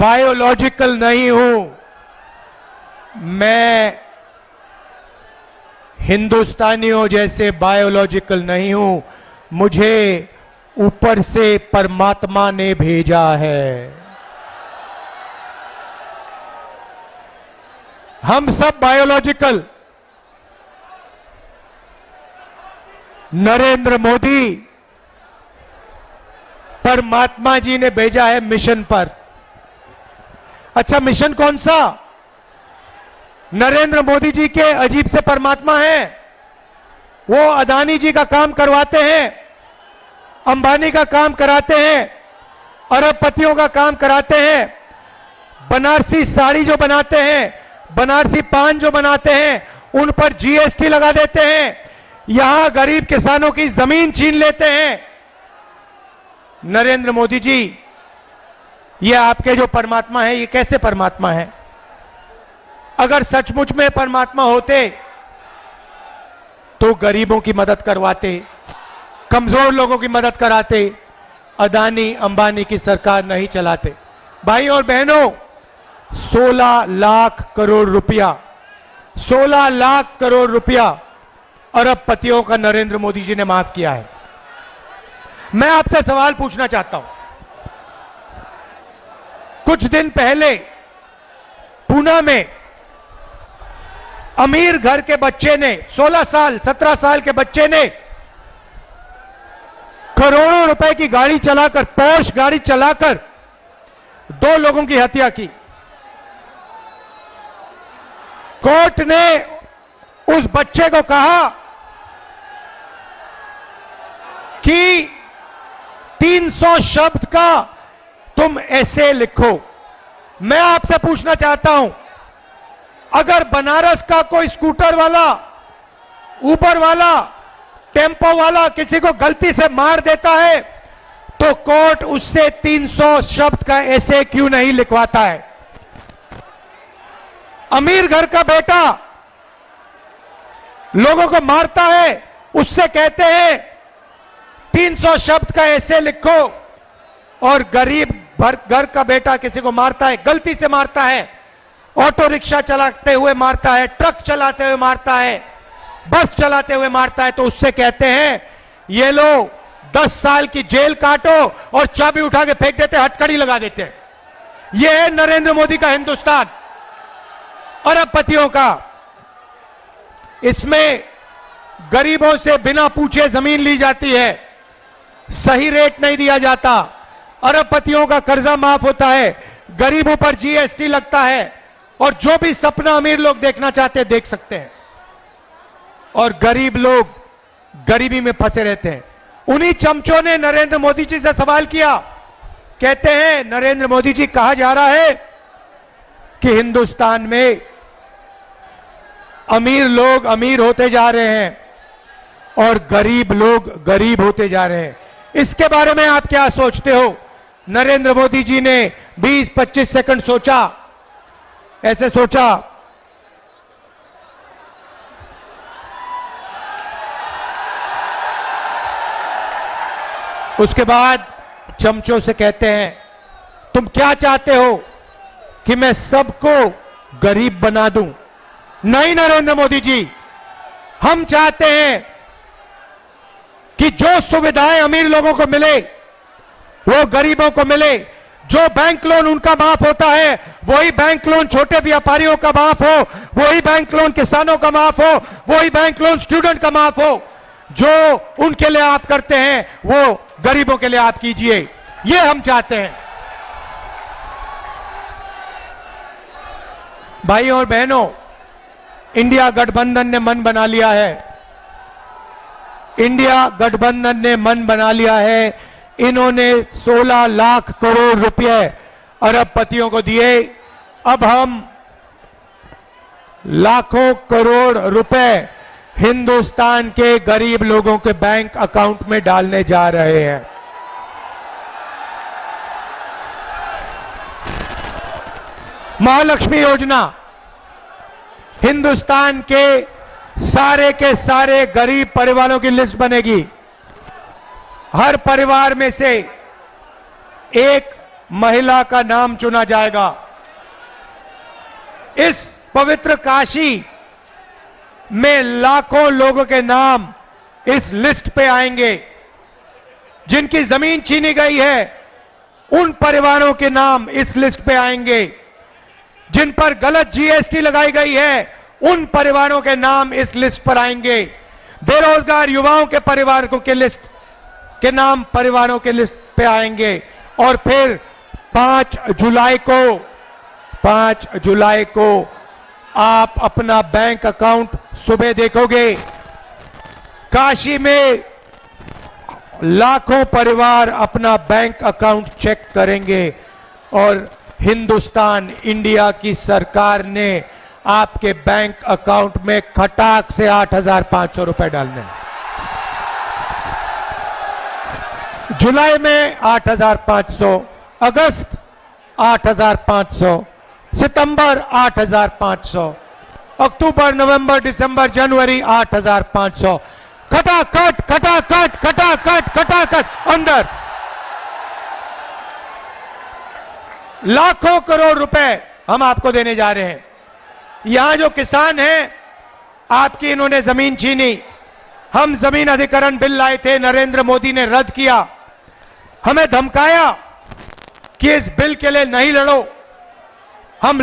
Biological नहीं हूं, मैं हिंदुस्तानियों जैसे बायोलॉजिकल नहीं हूं, मुझे ऊपर से परमात्मा ने भेजा है। हम सब बायोलॉजिकल, नरेंद्र मोदी परमात्मा जी ने भेजा है मिशन पर। अच्छा, मिशन कौन सा? नरेंद्र मोदी जी के अजीब से परमात्मा हैं। वो अदानी जी का काम करवाते हैं, अंबानी का काम कराते हैं, अरबपतियों का काम कराते हैं, बनारसी साड़ी जो बनाते हैं, बनारसी पान जो बनाते हैं, उन पर जीएसटी लगा देते हैं, यहां गरीब किसानों की जमीन छीन लेते हैं। नरेंद्र मोदी जी, ये आपके जो परमात्मा है, ये कैसे परमात्मा है? अगर सचमुच में परमात्मा होते तो गरीबों की मदद करवाते, कमजोर लोगों की मदद कराते, अदानी अंबानी की सरकार नहीं चलाते। भाई और बहनों, 16 लाख करोड़ रुपया, 16 लाख करोड़ रुपया अरबपतियों का नरेंद्र मोदी जी ने माफ किया है। मैं आपसे सवाल पूछना चाहता हूं, कुछ दिन पहले पूना में अमीर घर के बच्चे ने, 16 साल 17 साल के बच्चे ने करोड़ों रुपए की गाड़ी चलाकर, पोर्श गाड़ी चलाकर 2 लोगों की हत्या की। कोर्ट ने उस बच्चे को कहा कि 300 शब्द का तुम ऐसे लिखो। मैं आपसे पूछना चाहता हूं, अगर बनारस का कोई स्कूटर वाला, ऊबर वाला, टेम्पो वाला किसी को गलती से मार देता है तो कोर्ट उससे 300 शब्द का ऐसे क्यों नहीं लिखवाता है? अमीर घर का बेटा लोगों को मारता है, उससे कहते हैं 300 शब्द का ऐसे लिखो, और गरीब घर का बेटा किसी को मारता है, गलती से मारता है, ऑटो रिक्शा चलाते हुए मारता है, ट्रक चलाते हुए मारता है, बस चलाते हुए मारता है, तो उससे कहते हैं ये लो 10 साल की जेल काटो, और चाबी उठा के फेंक देते, हथकड़ी लगा देते हैं। यह है नरेंद्र मोदी का हिंदुस्तान, अरबपतियों का। इसमें गरीबों से बिना पूछे जमीन ली जाती है, सही रेट नहीं दिया जाता, अरबपतियों का कर्जा माफ होता है, गरीबों पर जीएसटी लगता है, और जो भी सपना अमीर लोग देखना चाहते हैं देख सकते हैं, और गरीब लोग गरीबी में फंसे रहते हैं। उन्हीं चमचों ने नरेंद्र मोदी जी से सवाल किया, कहते हैं नरेंद्र मोदी जी, कहा जा रहा है कि हिंदुस्तान में अमीर लोग अमीर होते जा रहे हैं और गरीब लोग गरीब होते जा रहे हैं, इसके बारे में आप क्या सोचते हो? नरेंद्र मोदी जी ने 20-25 सेकंड सोचा, ऐसे सोचा, उसके बाद चमचों से कहते हैं तुम क्या चाहते हो कि मैं सबको गरीब बना दूं? नहीं नरेंद्र मोदी जी, हम चाहते हैं कि जो सुविधाएं अमीर लोगों को मिले वो गरीबों को मिले। जो बैंक लोन उनका माफ होता है वही बैंक लोन छोटे व्यापारियों का माफ हो, वही बैंक लोन किसानों का माफ हो, वही बैंक लोन स्टूडेंट का माफ हो। जो उनके लिए आप करते हैं वो गरीबों के लिए आप कीजिए, ये हम चाहते हैं। भाई और बहनों, इंडिया गठबंधन ने मन बना लिया है, इंडिया गठबंधन ने मन बना लिया है। इन्होंने 16 लाख करोड़ रुपए अरबपतियों को दिए, अब हम लाखों करोड़ रुपए हिंदुस्तान के गरीब लोगों के बैंक अकाउंट में डालने जा रहे हैं। महालक्ष्मी योजना, हिंदुस्तान के सारे गरीब परिवारों की लिस्ट बनेगी। हर परिवार में से एक महिला का नाम चुना जाएगा। इस पवित्र काशी में लाखों लोगों के नाम इस लिस्ट पे आएंगे। जिनकी जमीन छीनी गई है उन परिवारों के नाम इस लिस्ट पे आएंगे। जिन पर गलत जीएसटी लगाई गई है उन परिवारों के नाम इस लिस्ट पर आएंगे। बेरोजगार युवाओं के परिवारों के लिस्ट के नाम परिवारों के लिस्ट पे आएंगे। और फिर 5 जुलाई को आप अपना बैंक अकाउंट सुबह देखोगे। काशी में लाखों परिवार अपना बैंक अकाउंट चेक करेंगे और हिंदुस्तान इंडिया की सरकार ने आपके बैंक अकाउंट में खटाक से 8,500 रुपए डालने हैं। जुलाई में 8,500, अगस्त 8,500, सितंबर 8,500, अक्टूबर, नवंबर, दिसंबर, जनवरी 8,500। खटाखट खटाखट खटाखट खटाखट अंदर लाखों करोड़ रुपए हम आपको देने जा रहे हैं। यहां जो किसान हैं, आपकी इन्होंने जमीन छीनी। हम जमीन अधिग्रहण बिल लाए थे, नरेंद्र मोदी ने रद्द किया। हमें धमकाया कि इस बिल के लिए नहीं लड़ो। हम